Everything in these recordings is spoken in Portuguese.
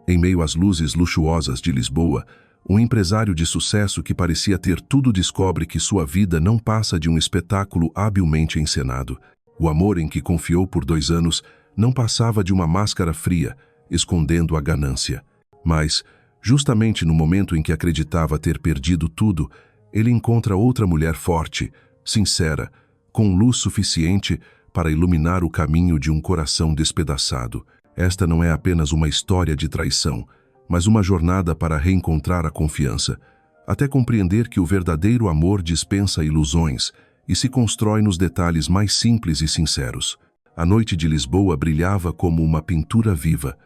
Em meio às luzes luxuosas de Lisboa, um empresário de sucesso que parecia ter tudo descobre que sua vida não passa de um espetáculo habilmente encenado. O amor em que confiou por 2 anos não passava de uma máscara fria, escondendo a ganância. Mas, justamente no momento em que acreditava ter perdido tudo, ele encontra outra mulher forte, sincera, com luz suficiente para iluminar o caminho de um coração despedaçado. Esta não é apenas uma história de traição, mas uma jornada para reencontrar a confiança, até compreender que o verdadeiro amor dispensa ilusões e se constrói nos detalhes mais simples e sinceros. A noite de Lisboa brilhava como uma pintura viva.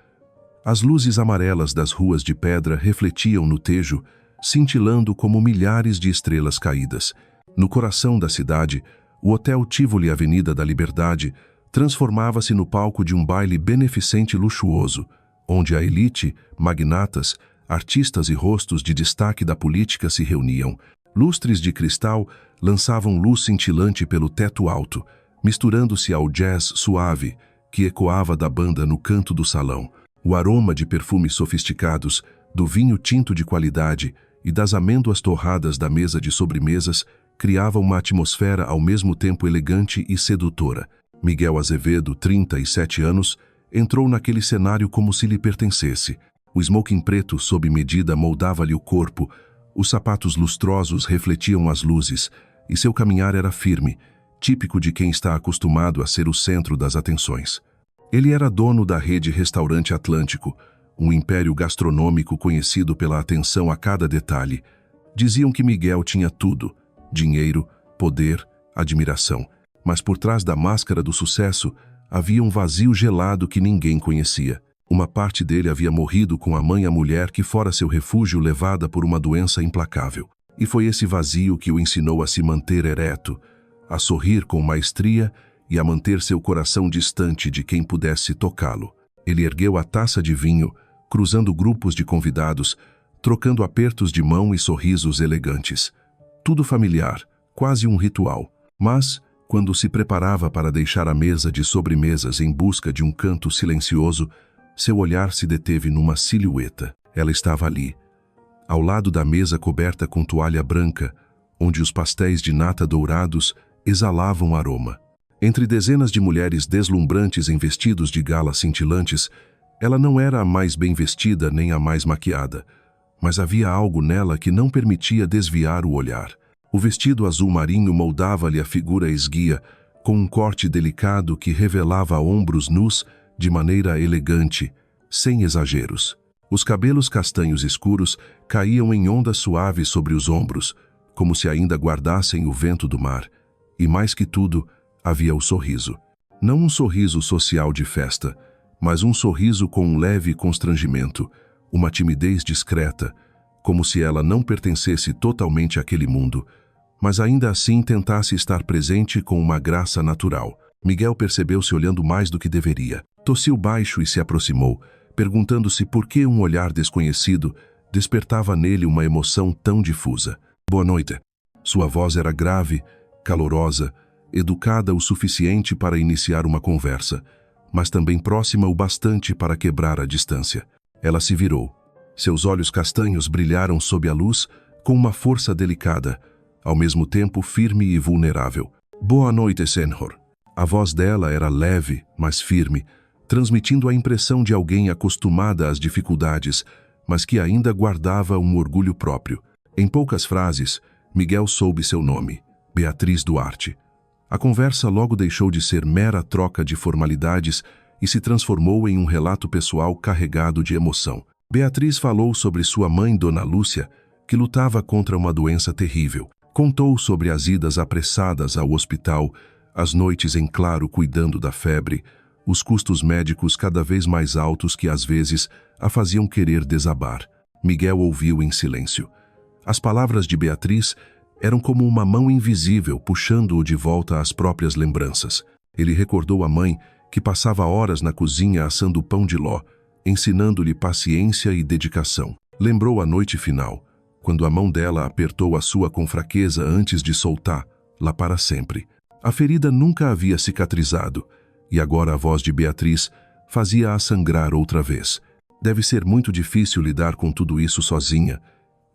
As luzes amarelas das ruas de pedra refletiam no Tejo, cintilando como milhares de estrelas caídas. No coração da cidade, o Hotel Tivoli Avenida da Liberdade transformava-se no palco de um baile beneficente e luxuoso, onde a elite, magnatas, artistas e rostos de destaque da política se reuniam. Lustres de cristal lançavam luz cintilante pelo teto alto, misturando-se ao jazz suave que ecoava da banda no canto do salão. O aroma de perfumes sofisticados, do vinho tinto de qualidade e das amêndoas torradas da mesa de sobremesas criava uma atmosfera ao mesmo tempo elegante e sedutora. Miguel Azevedo, 37 anos, entrou naquele cenário como se lhe pertencesse. O smoking preto sob medida moldava-lhe o corpo, os sapatos lustrosos refletiam as luzes, e seu caminhar era firme, típico de quem está acostumado a ser o centro das atenções. Ele era dono da rede Restaurante Atlântico, um império gastronômico conhecido pela atenção a cada detalhe. Diziam que Miguel tinha tudo: dinheiro, poder, admiração. Mas por trás da máscara do sucesso havia um vazio gelado que ninguém conhecia. Uma parte dele havia morrido com a mãe e a mulher que fora seu refúgio levada por uma doença implacável. E foi esse vazio que o ensinou a se manter ereto, a sorrir com maestria e a manter seu coração distante de quem pudesse tocá-lo. Ele ergueu a taça de vinho, cruzando grupos de convidados, trocando apertos de mão e sorrisos elegantes. Tudo familiar, quase um ritual. Mas, quando se preparava para deixar a mesa de sobremesas em busca de um canto silencioso, seu olhar se deteve numa silhueta. Ela estava ali, ao lado da mesa coberta com toalha branca, onde os pastéis de nata dourados exalavam aroma. Entre dezenas de mulheres deslumbrantes em vestidos de gala cintilantes, ela não era a mais bem vestida nem a mais maquiada, mas havia algo nela que não permitia desviar o olhar. O vestido azul marinho moldava-lhe a figura esguia, com um corte delicado que revelava ombros nus de maneira elegante, sem exageros. Os cabelos castanhos escuros caíam em ondas suaves sobre os ombros, como se ainda guardassem o vento do mar. E mais que tudo, havia o sorriso. Não um sorriso social de festa, mas um sorriso com um leve constrangimento, uma timidez discreta, como se ela não pertencesse totalmente àquele mundo, mas ainda assim tentasse estar presente com uma graça natural. Miguel percebeu-se olhando mais do que deveria. Tossiu baixo e se aproximou, perguntando-se por que um olhar desconhecido despertava nele uma emoção tão difusa. Boa noite. Sua voz era grave, calorosa, educada o suficiente para iniciar uma conversa, mas também próxima o bastante para quebrar a distância. Ela se virou. Seus olhos castanhos brilharam sob a luz com uma força delicada, ao mesmo tempo firme e vulnerável. Boa noite, senhor. A voz dela era leve, mas firme, transmitindo a impressão de alguém acostumada às dificuldades, mas que ainda guardava um orgulho próprio. Em poucas frases, Miguel soube seu nome: Beatriz Duarte. A conversa logo deixou de ser mera troca de formalidades e se transformou em um relato pessoal carregado de emoção. Beatriz falou sobre sua mãe, Dona Lúcia, que lutava contra uma doença terrível. Contou sobre as idas apressadas ao hospital, as noites em claro cuidando da febre, os custos médicos cada vez mais altos que às vezes a faziam querer desabar. Miguel ouviu em silêncio. As palavras de Beatriz eram como uma mão invisível puxando-o de volta às próprias lembranças. Ele recordou a mãe, que passava horas na cozinha assando pão de ló, ensinando-lhe paciência e dedicação. Lembrou a noite final, quando a mão dela apertou a sua com fraqueza antes de soltar, lá para sempre. A ferida nunca havia cicatrizado, e agora a voz de Beatriz fazia-a sangrar outra vez. Deve ser muito difícil lidar com tudo isso sozinha.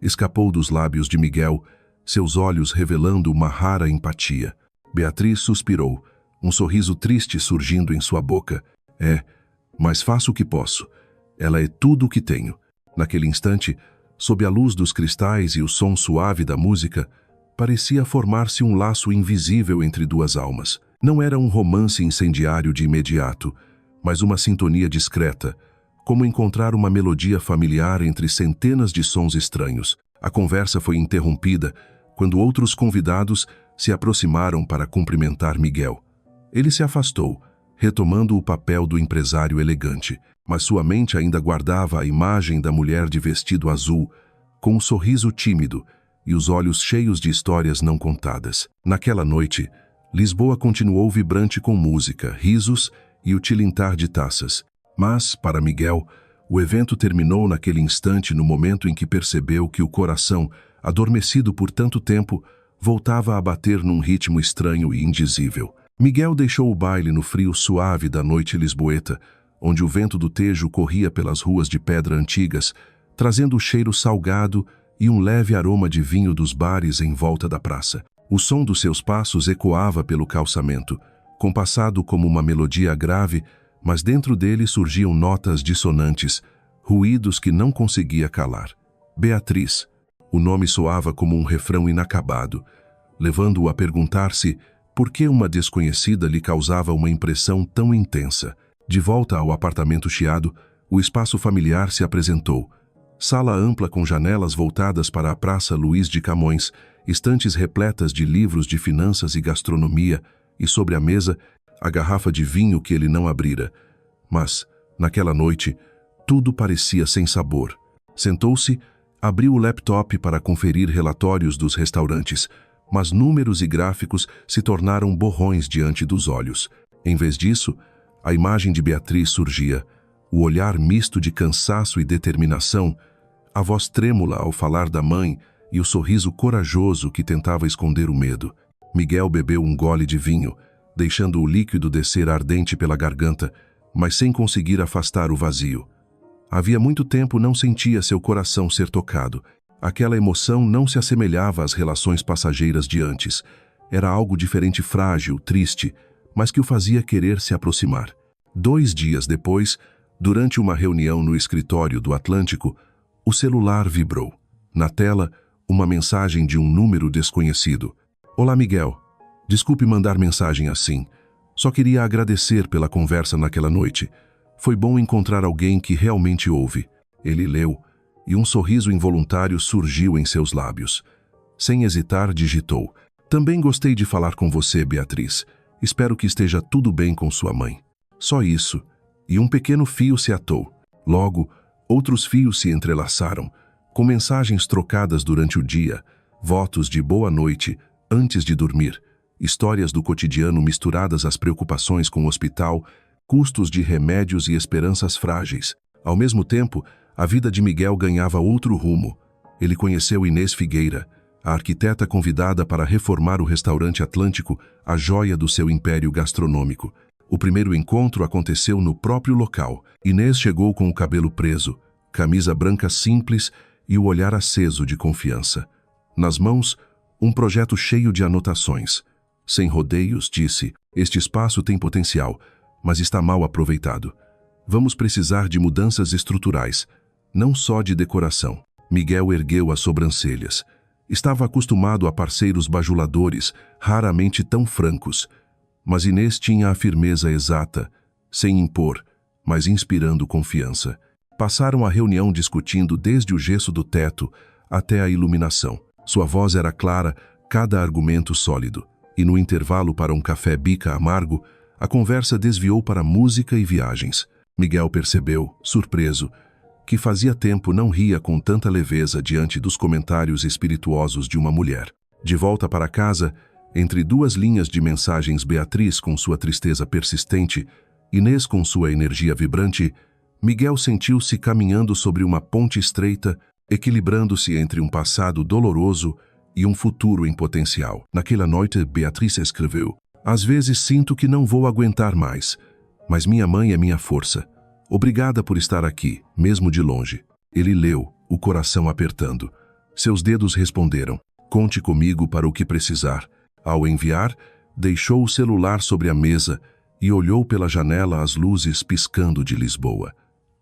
Escapou dos lábios de Miguel, seus olhos revelando uma rara empatia. Beatriz suspirou, um sorriso triste surgindo em sua boca. Mas faço o que posso. Ela é tudo o que tenho. Naquele instante, sob a luz dos cristais e o som suave da música, parecia formar-se um laço invisível entre duas almas. Não era um romance incendiário de imediato, mas uma sintonia discreta, como encontrar uma melodia familiar entre centenas de sons estranhos. A conversa foi interrompida quando outros convidados se aproximaram para cumprimentar Miguel. Ele se afastou, retomando o papel do empresário elegante, mas sua mente ainda guardava a imagem da mulher de vestido azul, com um sorriso tímido e os olhos cheios de histórias não contadas. Naquela noite, Lisboa continuou vibrante com música, risos e o tilintar de taças. Mas, para Miguel, o evento terminou naquele instante, no momento em que percebeu que o coração, adormecido por tanto tempo, voltava a bater num ritmo estranho e indizível. Miguel deixou o baile no frio suave da noite lisboeta, onde o vento do Tejo corria pelas ruas de pedra antigas, trazendo o cheiro salgado e um leve aroma de vinho dos bares em volta da praça. O som dos seus passos ecoava pelo calçamento, compassado como uma melodia grave, mas dentro dele surgiam notas dissonantes, ruídos que não conseguia calar. Beatriz. O nome soava como um refrão inacabado, levando-o a perguntar-se por que uma desconhecida lhe causava uma impressão tão intensa. De volta ao apartamento chiado, o espaço familiar se apresentou. Sala ampla com janelas voltadas para a Praça Luís de Camões, estantes repletas de livros de finanças e gastronomia, e sobre a mesa, a garrafa de vinho que ele não abrira. Mas, naquela noite, tudo parecia sem sabor. Sentou-se, abriu o laptop para conferir relatórios dos restaurantes, mas números e gráficos se tornaram borrões diante dos olhos. Em vez disso, a imagem de Beatriz surgia, o olhar misto de cansaço e determinação, a voz trêmula ao falar da mãe e o sorriso corajoso que tentava esconder o medo. Miguel bebeu um gole de vinho, deixando o líquido descer ardente pela garganta, mas sem conseguir afastar o vazio. Havia muito tempo não sentia seu coração ser tocado. Aquela emoção não se assemelhava às relações passageiras de antes. Era algo diferente, frágil, triste, mas que o fazia querer se aproximar. 2 dias depois, durante uma reunião no escritório do Atlântico, o celular vibrou. Na tela, uma mensagem de um número desconhecido. Olá, Miguel. Desculpe mandar mensagem assim. Só queria agradecer pela conversa naquela noite. Foi bom encontrar alguém que realmente ouve. Ele leu, e um sorriso involuntário surgiu em seus lábios. Sem hesitar, digitou. Também gostei de falar com você, Beatriz. Espero que esteja tudo bem com sua mãe. Só isso. E um pequeno fio se atou. Logo, outros fios se entrelaçaram, com mensagens trocadas durante o dia, votos de boa noite antes de dormir, histórias do cotidiano misturadas às preocupações com o hospital, custos de remédios e esperanças frágeis. Ao mesmo tempo, a vida de Miguel ganhava outro rumo. Ele conheceu Inês Figueira, a arquiteta convidada para reformar o restaurante Atlântico, a joia do seu império gastronômico. O primeiro encontro aconteceu no próprio local. Inês chegou com o cabelo preso, camisa branca simples e o olhar aceso de confiança. Nas mãos, um projeto cheio de anotações. Sem rodeios, disse, este espaço tem potencial, mas está mal aproveitado. Vamos precisar de mudanças estruturais, não só de decoração. Miguel ergueu as sobrancelhas. Estava acostumado a parceiros bajuladores, raramente tão francos. Mas Inês tinha a firmeza exata, sem impor, mas inspirando confiança. Passaram a reunião discutindo desde o gesso do teto até a iluminação. Sua voz era clara, cada argumento sólido. E no intervalo para um café bica amargo, a conversa desviou para música e viagens. Miguel percebeu, surpreso, que fazia tempo não ria com tanta leveza diante dos comentários espirituosos de uma mulher. De volta para casa, entre 2 linhas de mensagens, Beatriz com sua tristeza persistente, Inês com sua energia vibrante, Miguel sentiu-se caminhando sobre uma ponte estreita, equilibrando-se entre um passado doloroso e um futuro em potencial. Naquela noite, Beatriz escreveu: às vezes sinto que não vou aguentar mais, mas minha mãe é minha força. Obrigada por estar aqui, mesmo de longe. Ele leu, o coração apertando. Seus dedos responderam: conte comigo para o que precisar. Ao enviar, deixou o celular sobre a mesa e olhou pela janela as luzes piscando de Lisboa.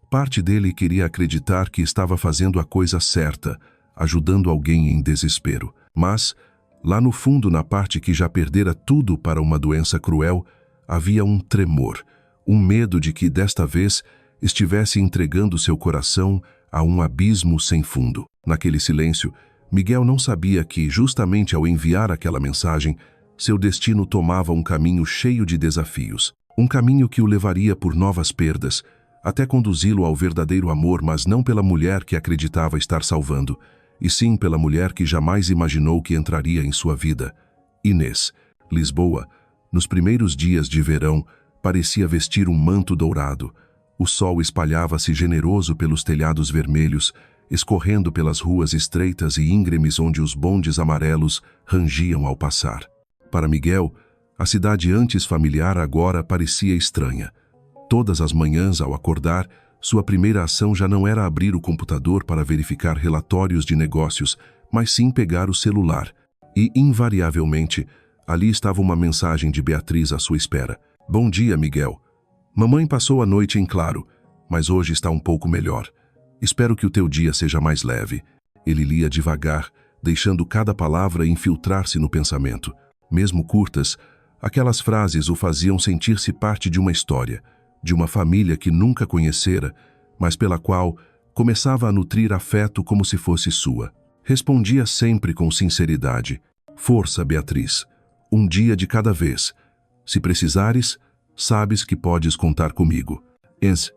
Parte dele queria acreditar que estava fazendo a coisa certa, ajudando alguém em desespero. Mas, lá no fundo, na parte que já perdera tudo para uma doença cruel, havia um tremor, um medo de que, desta vez, estivesse entregando seu coração a um abismo sem fundo. Naquele silêncio, Miguel não sabia que, justamente ao enviar aquela mensagem, seu destino tomava um caminho cheio de desafios. Um caminho que o levaria por novas perdas, até conduzi-lo ao verdadeiro amor, mas não pela mulher que acreditava estar salvando, e sim pela mulher que jamais imaginou que entraria em sua vida. Inês. Lisboa, nos primeiros dias de verão, parecia vestir um manto dourado. O sol espalhava-se generoso pelos telhados vermelhos, escorrendo pelas ruas estreitas e íngremes onde os bondes amarelos rangiam ao passar. Para Miguel, a cidade antes familiar agora parecia estranha. Todas as manhãs, ao acordar, sua primeira ação já não era abrir o computador para verificar relatórios de negócios, mas sim pegar o celular. E, invariavelmente, ali estava uma mensagem de Beatriz à sua espera. Bom dia, Miguel. Mamãe passou a noite em claro, mas hoje está um pouco melhor. Espero que o teu dia seja mais leve. Ele lia devagar, deixando cada palavra infiltrar-se no pensamento. Mesmo curtas, aquelas frases o faziam sentir-se parte de uma história, de uma família que nunca conhecera, mas pela qual começava a nutrir afeto como se fosse sua. Respondia sempre com sinceridade: força, Beatriz. Um dia de cada vez. Se precisares, sabes que podes contar comigo. Ens.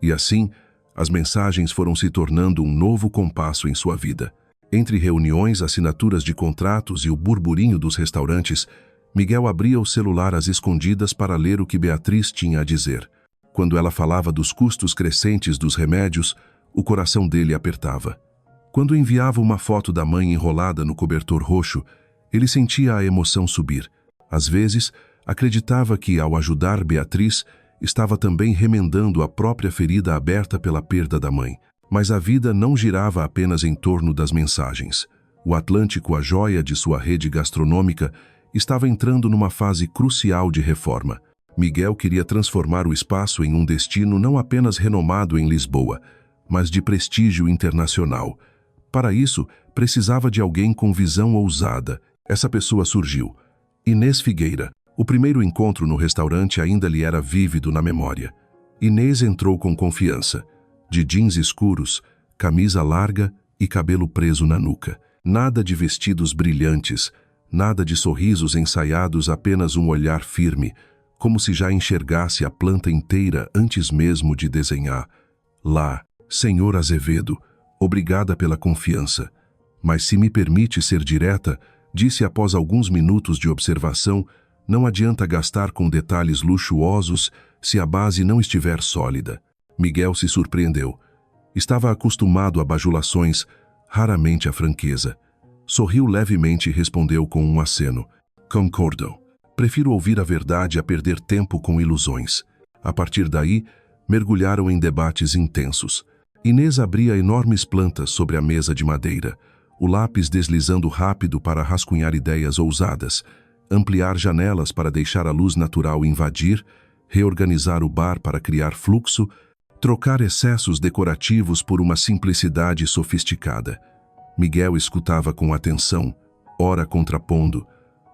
E assim, as mensagens foram se tornando um novo compasso em sua vida. Entre reuniões, assinaturas de contratos e o burburinho dos restaurantes, Miguel abria o celular às escondidas para ler o que Beatriz tinha a dizer. Quando ela falava dos custos crescentes dos remédios, o coração dele apertava. Quando enviava uma foto da mãe enrolada no cobertor roxo, ele sentia a emoção subir. Às vezes, acreditava que, ao ajudar Beatriz, estava também remendando a própria ferida aberta pela perda da mãe. Mas a vida não girava apenas em torno das mensagens. O Atlântico, a joia de sua rede gastronômica, estava entrando numa fase crucial de reforma. Miguel queria transformar o espaço em um destino não apenas renomado em Lisboa, mas de prestígio internacional. Para isso, precisava de alguém com visão ousada. Essa pessoa surgiu. Inês Figueira. O primeiro encontro no restaurante ainda lhe era vívido na memória. Inês entrou com confiança, de jeans escuros, camisa larga e cabelo preso na nuca. Nada de vestidos brilhantes, nada de sorrisos ensaiados, apenas um olhar firme, como se já enxergasse a planta inteira antes mesmo de desenhar. Lá, Senhor Azevedo, obrigada pela confiança. Mas se me permite ser direta, disse após alguns minutos de observação, não adianta gastar com detalhes luxuosos se a base não estiver sólida. Miguel se surpreendeu. Estava acostumado a bajulações, raramente a franqueza. Sorriu levemente e respondeu com um aceno. Concordo. Prefiro ouvir a verdade a perder tempo com ilusões. A partir daí, mergulharam em debates intensos. Inês abria enormes plantas sobre a mesa de madeira, o lápis deslizando rápido para rascunhar ideias ousadas, ampliar janelas para deixar a luz natural invadir, reorganizar o bar para criar fluxo, trocar excessos decorativos por uma simplicidade sofisticada. Miguel escutava com atenção, ora contrapondo,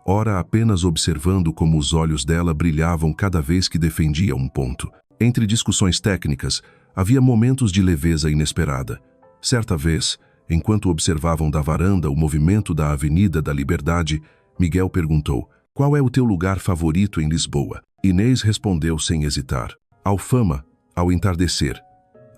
ora apenas observando como os olhos dela brilhavam cada vez que defendia um ponto. Entre discussões técnicas, havia momentos de leveza inesperada. Certa vez, enquanto observavam da varanda o movimento da Avenida da Liberdade, Miguel perguntou: qual é o teu lugar favorito em Lisboa? Inês respondeu sem hesitar: Alfama, ao entardecer.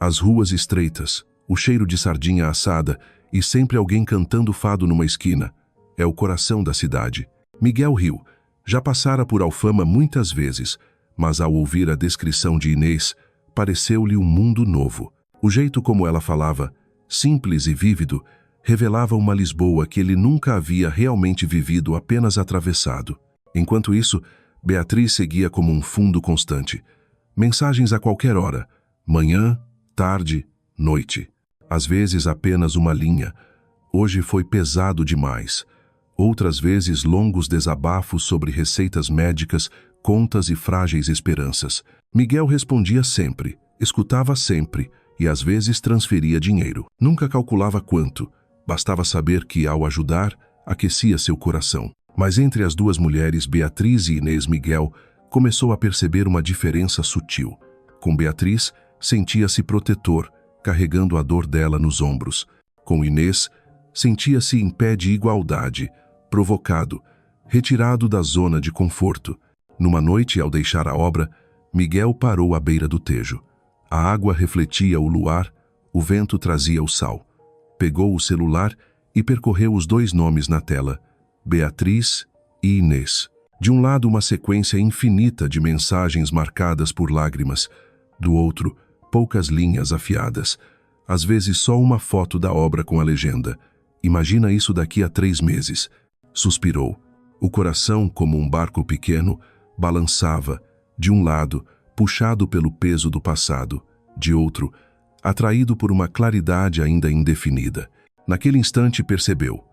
As ruas estreitas, o cheiro de sardinha assada e sempre alguém cantando fado numa esquina. É o coração da cidade. Miguel riu. Já passara por Alfama muitas vezes, mas ao ouvir a descrição de Inês, pareceu-lhe um mundo novo. O jeito como ela falava, simples e vívido, revelava uma Lisboa que ele nunca havia realmente vivido, apenas atravessado. Enquanto isso, Beatriz seguia como um fundo constante. Mensagens a qualquer hora, Manhã, tarde, noite. Às vezes apenas uma linha. Hoje foi pesado demais. Outras vezes longos desabafos sobre receitas médicas, contas e frágeis esperanças. Miguel respondia sempre, escutava sempre e às vezes transferia dinheiro. Nunca calculava quanto. Bastava saber que, ao ajudar, aquecia seu coração. Mas entre as duas mulheres, Beatriz e Inês, Miguel começou a perceber uma diferença sutil. Com Beatriz, sentia-se protetor, carregando a dor dela nos ombros. Com Inês, sentia-se em pé de igualdade, provocado, retirado da zona de conforto. Numa noite, ao deixar a obra, Miguel parou à beira do Tejo. A água refletia o luar, o vento trazia o sal. Pegou o celular e percorreu os dois nomes na tela, Beatriz e Inês. De um lado, uma sequência infinita de mensagens marcadas por lágrimas. Do outro, poucas linhas afiadas. Às vezes só uma foto da obra com a legenda. Imagina isso daqui a 3 meses. Suspirou. O coração, como um barco pequeno, balançava, de um lado, puxado pelo peso do passado, de outro, atraído por uma claridade ainda indefinida. Naquele instante percebeu.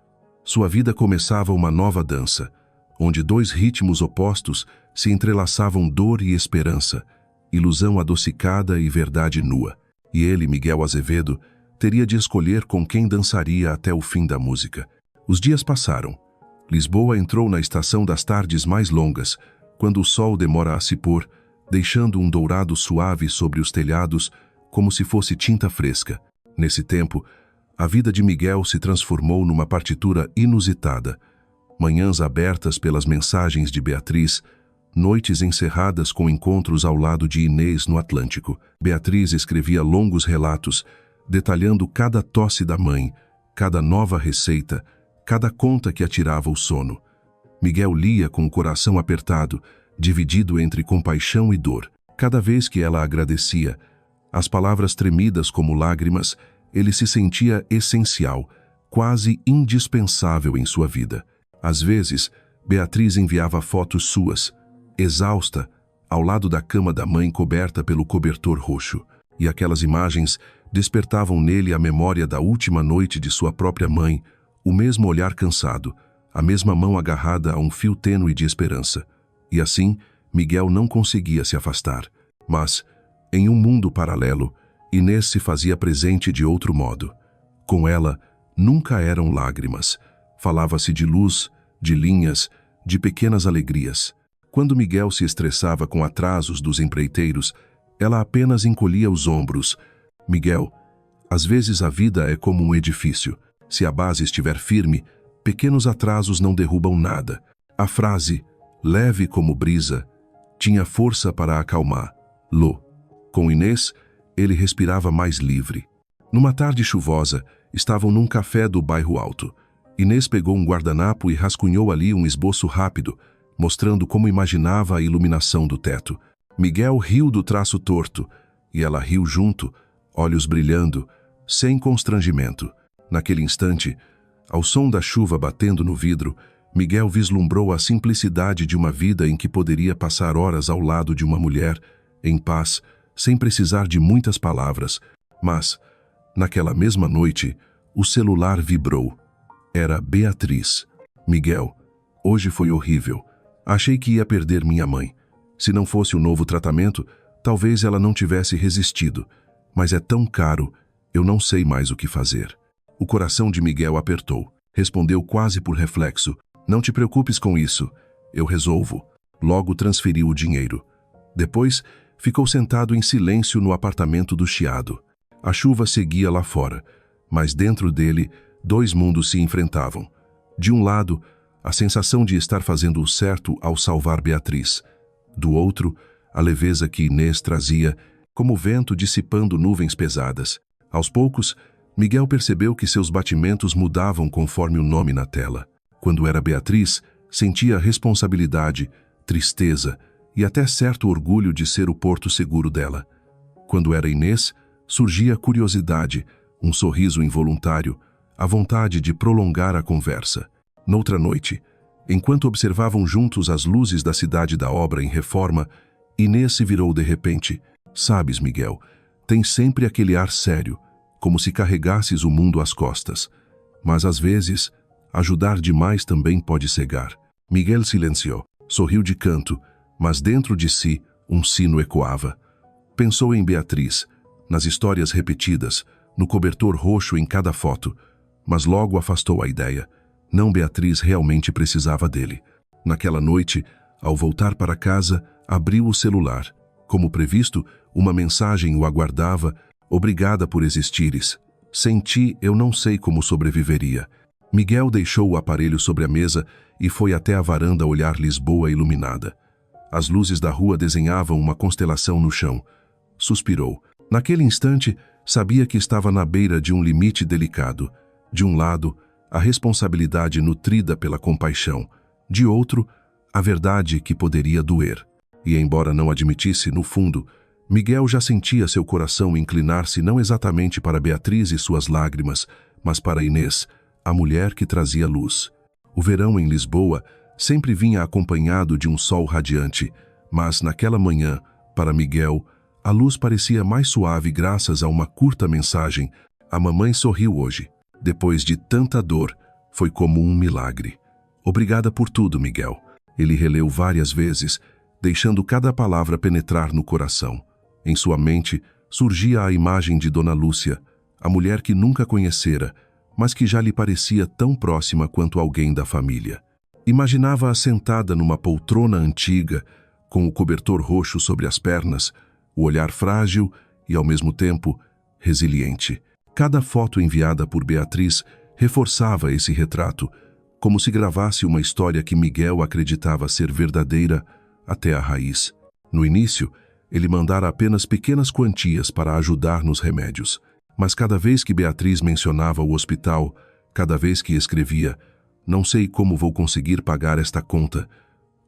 Sua vida começava uma nova dança, onde 2 ritmos opostos se entrelaçavam dor e esperança, ilusão adocicada e verdade nua. E ele, Miguel Azevedo, teria de escolher com quem dançaria até o fim da música. Os dias passaram. Lisboa entrou na estação das tardes mais longas, quando o sol demora a se pôr, deixando um dourado suave sobre os telhados, como se fosse tinta fresca. Nesse tempo, a vida de Miguel se transformou numa partitura inusitada. Manhãs abertas pelas mensagens de Beatriz, noites encerradas com encontros ao lado de Inês no Atlântico. Beatriz escrevia longos relatos, detalhando cada tosse da mãe, cada nova receita, cada conta que atirava o sono. Miguel lia com o coração apertado, dividido entre compaixão e dor. Cada vez que ela agradecia, as palavras tremidas como lágrimas, ele se sentia essencial, quase indispensável em sua vida. Às vezes, Beatriz enviava fotos suas, exausta, ao lado da cama da mãe coberta pelo cobertor roxo, e aquelas imagens despertavam nele a memória da última noite de sua própria mãe, o mesmo olhar cansado, a mesma mão agarrada a um fio tênue de esperança. E assim, Miguel não conseguia se afastar. Mas, em um mundo paralelo, Inês se fazia presente de outro modo. Com ela, nunca eram lágrimas. Falava-se de luz, de linhas, de pequenas alegrias. Quando Miguel se estressava com atrasos dos empreiteiros, ela apenas encolhia os ombros. Miguel, às vezes a vida é como um edifício. Se a base estiver firme, pequenos atrasos não derrubam nada. A frase, leve como brisa, tinha força para acalmá-lo. Com Inês, ele respirava mais livre. Numa tarde chuvosa, estavam num café do bairro Alto. Inês pegou um guardanapo e rascunhou ali um esboço rápido, mostrando como imaginava a iluminação do teto. Miguel riu do traço torto, e ela riu junto, olhos brilhando, sem constrangimento. Naquele instante, ao som da chuva batendo no vidro, Miguel vislumbrou a simplicidade de uma vida em que poderia passar horas ao lado de uma mulher, em paz, sem precisar de muitas palavras. Mas, naquela mesma noite, o celular vibrou. Era Beatriz. Miguel, hoje foi horrível. Achei que ia perder minha mãe. Se não fosse o novo tratamento, talvez ela não tivesse resistido. Mas é tão caro, eu não sei mais o que fazer. O coração de Miguel apertou. Respondeu quase por reflexo. Não te preocupes com isso. Eu resolvo. Logo transferiu o dinheiro. Depois, ficou sentado em silêncio no apartamento do Chiado. A chuva seguia lá fora, mas dentro dele, 2 mundos se enfrentavam. De um lado, a sensação de estar fazendo o certo ao salvar Beatriz. Do outro, a leveza que Inês trazia, como vento dissipando nuvens pesadas. Aos poucos, Miguel percebeu que seus batimentos mudavam conforme o nome na tela. Quando era Beatriz, sentia responsabilidade, tristeza e até certo orgulho de ser o porto seguro dela. Quando era Inês, surgia curiosidade, um sorriso involuntário, a vontade de prolongar a conversa. Noutra noite, enquanto observavam juntos as luzes da cidade da obra em reforma, Inês se virou de repente. Sabes, Miguel, Tem sempre aquele ar sério, como se carregasses o mundo às costas. Mas às vezes, ajudar demais também pode cegar. Miguel silenciou, sorriu de canto, mas dentro de si um sino ecoava. Pensou em Beatriz, nas histórias repetidas, no cobertor roxo em cada foto, mas logo afastou a ideia. Não, Beatriz realmente precisava dele. Naquela noite, ao voltar para casa, abriu o celular. Como previsto, uma mensagem o aguardava: obrigada por existires. Sem ti, eu não sei como sobreviveria. Miguel deixou o aparelho sobre a mesa e foi até a varanda olhar Lisboa iluminada. As luzes da rua desenhavam uma constelação no chão. Suspirou. Naquele instante, sabia que estava na beira de um limite delicado. De um lado, a responsabilidade nutrida pela compaixão. De outro, a verdade que poderia doer. E embora não admitisse, no fundo, Miguel já sentia seu coração inclinar-se não exatamente para Beatriz e suas lágrimas, mas para Inês, a mulher que trazia luz. O verão em Lisboa sempre vinha acompanhado de um sol radiante, mas naquela manhã, para Miguel, a luz parecia mais suave graças a uma curta mensagem: a mamãe sorriu hoje. Depois de tanta dor, foi como um milagre. Obrigada por tudo, Miguel. Ele releu várias vezes, deixando cada palavra penetrar no coração. Em sua mente surgia a imagem de Dona Lúcia, a mulher que nunca conhecera, mas que já lhe parecia tão próxima quanto alguém da família. Imaginava-a sentada numa poltrona antiga, com o cobertor roxo sobre as pernas, o olhar frágil e, ao mesmo tempo, resiliente. Cada foto enviada por Beatriz reforçava esse retrato, como se gravasse uma história que Miguel acreditava ser verdadeira até a raiz. No início, ele mandara apenas pequenas quantias para ajudar nos remédios. Mas cada vez que Beatriz mencionava o hospital, cada vez que escrevia: não sei como vou conseguir pagar esta conta,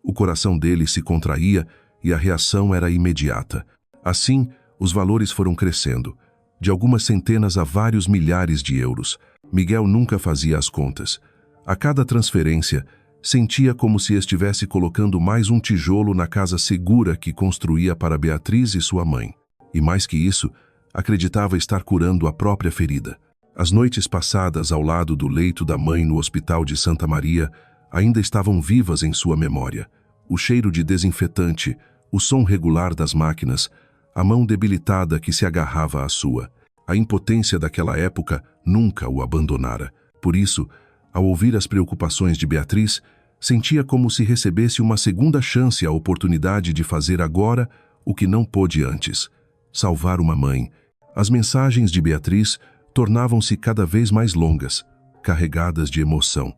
o coração dele se contraía e a reação era imediata. Assim, os valores foram crescendo, de algumas centenas a vários milhares de euros. Miguel nunca fazia as contas. A cada transferência, sentia como se estivesse colocando mais um tijolo na casa segura que construía para Beatriz e sua mãe. E mais que isso, acreditava estar curando a própria ferida. As noites passadas ao lado do leito da mãe no Hospital de Santa Maria ainda estavam vivas em sua memória. O cheiro de desinfetante, o som regular das máquinas, a mão debilitada que se agarrava à sua. A impotência daquela época nunca o abandonara. Por isso, ao ouvir as preocupações de Beatriz, sentia como se recebesse uma segunda chance, a oportunidade de fazer agora o que não pôde antes: salvar uma mãe. As mensagens de Beatriz tornavam-se cada vez mais longas, carregadas de emoção.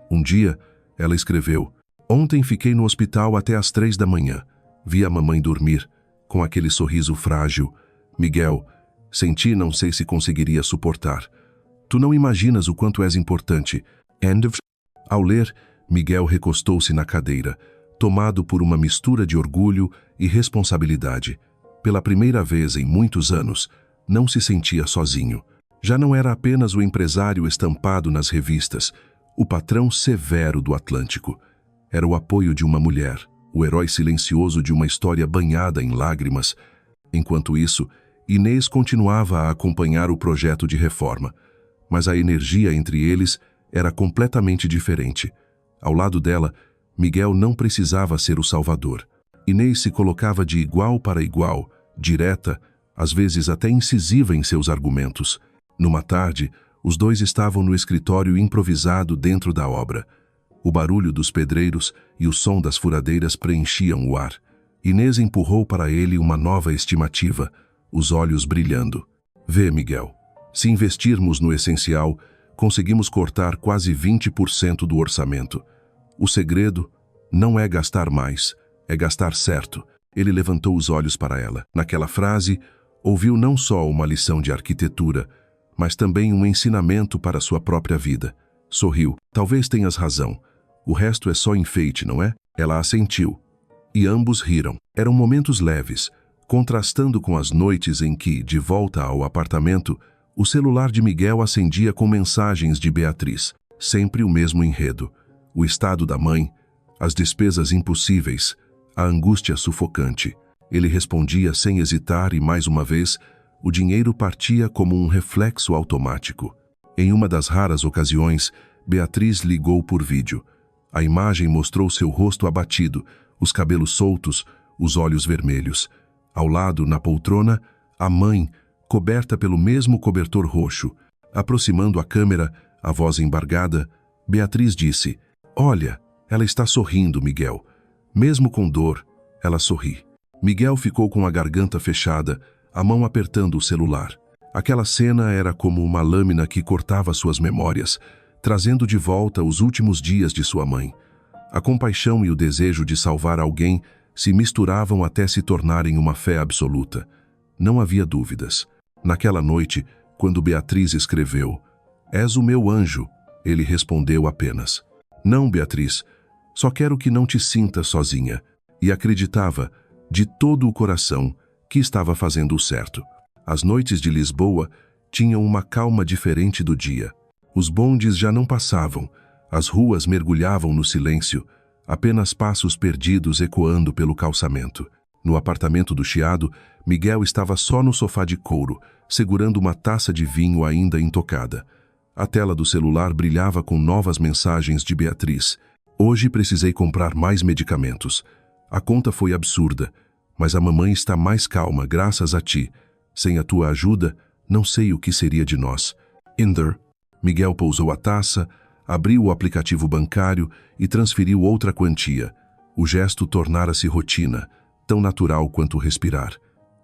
Um dia, ela escreveu: ontem fiquei no hospital até às 3 da manhã. Vi a mamãe dormir, com aquele sorriso frágil. Miguel, sem ti não sei se conseguiria suportar. Tu não imaginas o quanto és importante. Ao ler, Miguel recostou-se na cadeira, tomado por uma mistura de orgulho e responsabilidade. Pela primeira vez em muitos anos, não se sentia sozinho. Já não era apenas o empresário estampado nas revistas, o patrão severo do Atlântico. Era o apoio de uma mulher, o herói silencioso de uma história banhada em lágrimas. Enquanto isso, Inês continuava a acompanhar o projeto de reforma, mas a energia entre eles era completamente diferente. Ao lado dela, Miguel não precisava ser o salvador. Inês se colocava de igual para igual, direta, às vezes até incisiva em seus argumentos. Numa tarde, os dois estavam no escritório improvisado dentro da obra. O barulho dos pedreiros e o som das furadeiras preenchiam o ar. Inês empurrou para ele uma nova estimativa, os olhos brilhando. Vê, Miguel, se investirmos no essencial, conseguimos cortar quase 20% do orçamento. O segredo não é gastar mais, é gastar certo. Ele levantou os olhos para ela. Naquela frase, ouviu não só uma lição de arquitetura, mas também um ensinamento para sua própria vida. Sorriu. Talvez tenhas razão. O resto é só enfeite, não é? Ela assentiu. E ambos riram. Eram momentos leves, contrastando com as noites em que, de volta ao apartamento, o celular de Miguel acendia com mensagens de Beatriz. Sempre o mesmo enredo. O estado da mãe, as despesas impossíveis, a angústia sufocante. Ele respondia sem hesitar e, mais uma vez, o dinheiro partia como um reflexo automático. Em uma das raras ocasiões, Beatriz ligou por vídeo. A imagem mostrou seu rosto abatido, os cabelos soltos, os olhos vermelhos. Ao lado, na poltrona, a mãe, coberta pelo mesmo cobertor roxo. Aproximando a câmera, a voz embargada, Beatriz disse: "Olha, ela está sorrindo, Miguel. Mesmo com dor, ela sorri." Miguel ficou com a garganta fechada, a mão apertando o celular. Aquela cena era como uma lâmina que cortava suas memórias, trazendo de volta os últimos dias de sua mãe. A compaixão e o desejo de salvar alguém se misturavam até se tornarem uma fé absoluta. Não havia dúvidas. Naquela noite, quando Beatriz escreveu: "És o meu anjo", ele respondeu apenas: "Não, Beatriz, só quero que não te sintas sozinha." E acreditava, de todo o coração, que estava fazendo o certo. As noites de Lisboa tinham uma calma diferente do dia. Os bondes já não passavam, as ruas mergulhavam no silêncio, apenas passos perdidos ecoando pelo calçamento. No apartamento do Chiado, Miguel estava só no sofá de couro, segurando uma taça de vinho ainda intocada. A tela do celular brilhava com novas mensagens de Beatriz. "Hoje precisei comprar mais medicamentos. A conta foi absurda, mas a mamãe está mais calma graças a ti. Sem a tua ajuda, não sei o que seria de nós. Inder." Miguel pousou a taça, abriu o aplicativo bancário e transferiu outra quantia. O gesto tornara-se rotina, tão natural quanto respirar.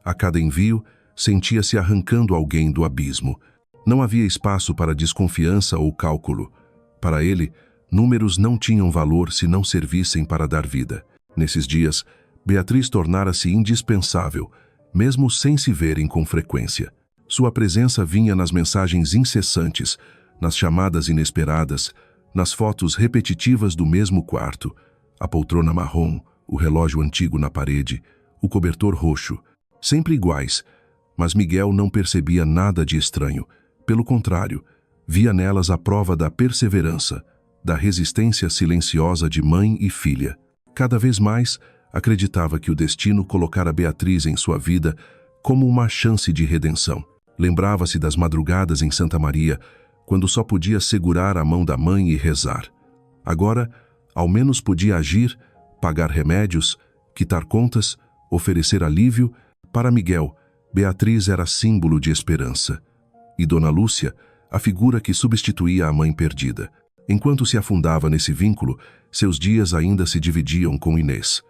A cada envio, sentia-se arrancando alguém do abismo. Não havia espaço para desconfiança ou cálculo. Para ele, números não tinham valor se não servissem para dar vida. Nesses dias, Beatriz tornara-se indispensável, mesmo sem se verem com frequência. Sua presença vinha nas mensagens incessantes, nas chamadas inesperadas, nas fotos repetitivas do mesmo quarto, a poltrona marrom, o relógio antigo na parede, o cobertor roxo, sempre iguais, mas Miguel não percebia nada de estranho. Pelo contrário, via nelas a prova da perseverança, da resistência silenciosa de mãe e filha. Cada vez mais, acreditava que o destino colocara Beatriz em sua vida como uma chance de redenção. Lembrava-se das madrugadas em Santa Maria, quando só podia segurar a mão da mãe e rezar. Agora, ao menos podia agir, pagar remédios, quitar contas, oferecer alívio. Para Miguel, Beatriz era símbolo de esperança. E Dona Lúcia, a figura que substituía a mãe perdida. Enquanto se afundava nesse vínculo, seus dias ainda se dividiam com Inês.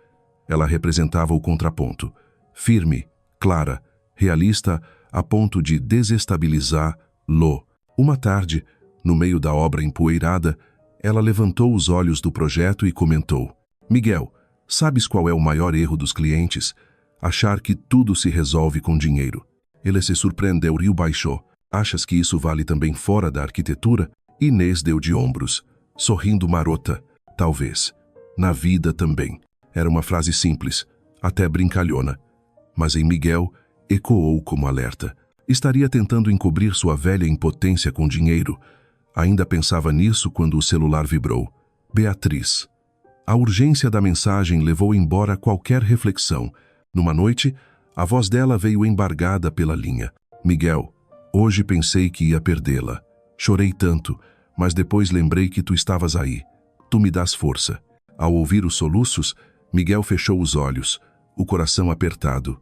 Ela representava o contraponto, firme, clara, realista, a ponto de desestabilizá-lo. Uma tarde, no meio da obra empoeirada, ela levantou os olhos do projeto e comentou: "Miguel, sabes qual é o maior erro dos clientes? Achar que tudo se resolve com dinheiro." Ele se surpreendeu e baixou. "Achas que isso vale também fora da arquitetura?" Inês deu de ombros, sorrindo marota. "Talvez. Na vida também." Era uma frase simples, até brincalhona, mas em Miguel ecoou como alerta. Estaria tentando encobrir sua velha impotência com dinheiro. Ainda pensava nisso quando o celular vibrou. Beatriz. A urgência da mensagem levou embora qualquer reflexão. Numa noite, a voz dela veio embargada pela linha. "Miguel, hoje pensei que ia perdê-la. Chorei tanto, mas depois lembrei que tu estavas aí. Tu me dás força." Ao ouvir os soluços, Miguel fechou os olhos, o coração apertado.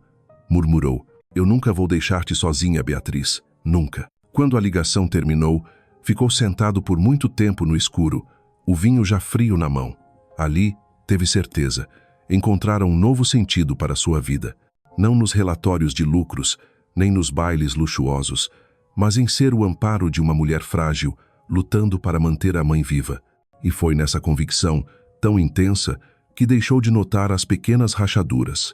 Murmurou: "Eu nunca vou deixar-te sozinha, Beatriz. Nunca." Quando a ligação terminou, ficou sentado por muito tempo no escuro, o vinho já frio na mão. Ali, teve certeza, encontrara um novo sentido para sua vida. Não nos relatórios de lucros, nem nos bailes luxuosos, mas em ser o amparo de uma mulher frágil, lutando para manter a mãe viva. E foi nessa convicção, tão intensa, que deixou de notar as pequenas rachaduras.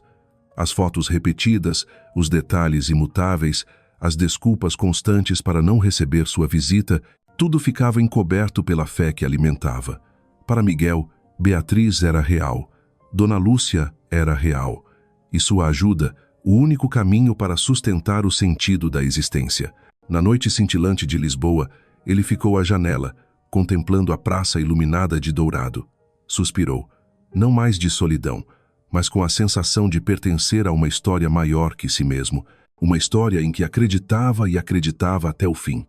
As fotos repetidas, os detalhes imutáveis, as desculpas constantes para não receber sua visita, tudo ficava encoberto pela fé que alimentava. Para Miguel, Beatriz era real, Dona Lúcia era real, e sua ajuda, o único caminho para sustentar o sentido da existência. Na noite cintilante de Lisboa, ele ficou à janela, contemplando a praça iluminada de dourado. Suspirou, não mais de solidão, mas com a sensação de pertencer a uma história maior que si mesmo. Uma história em que acreditava e acreditava até o fim.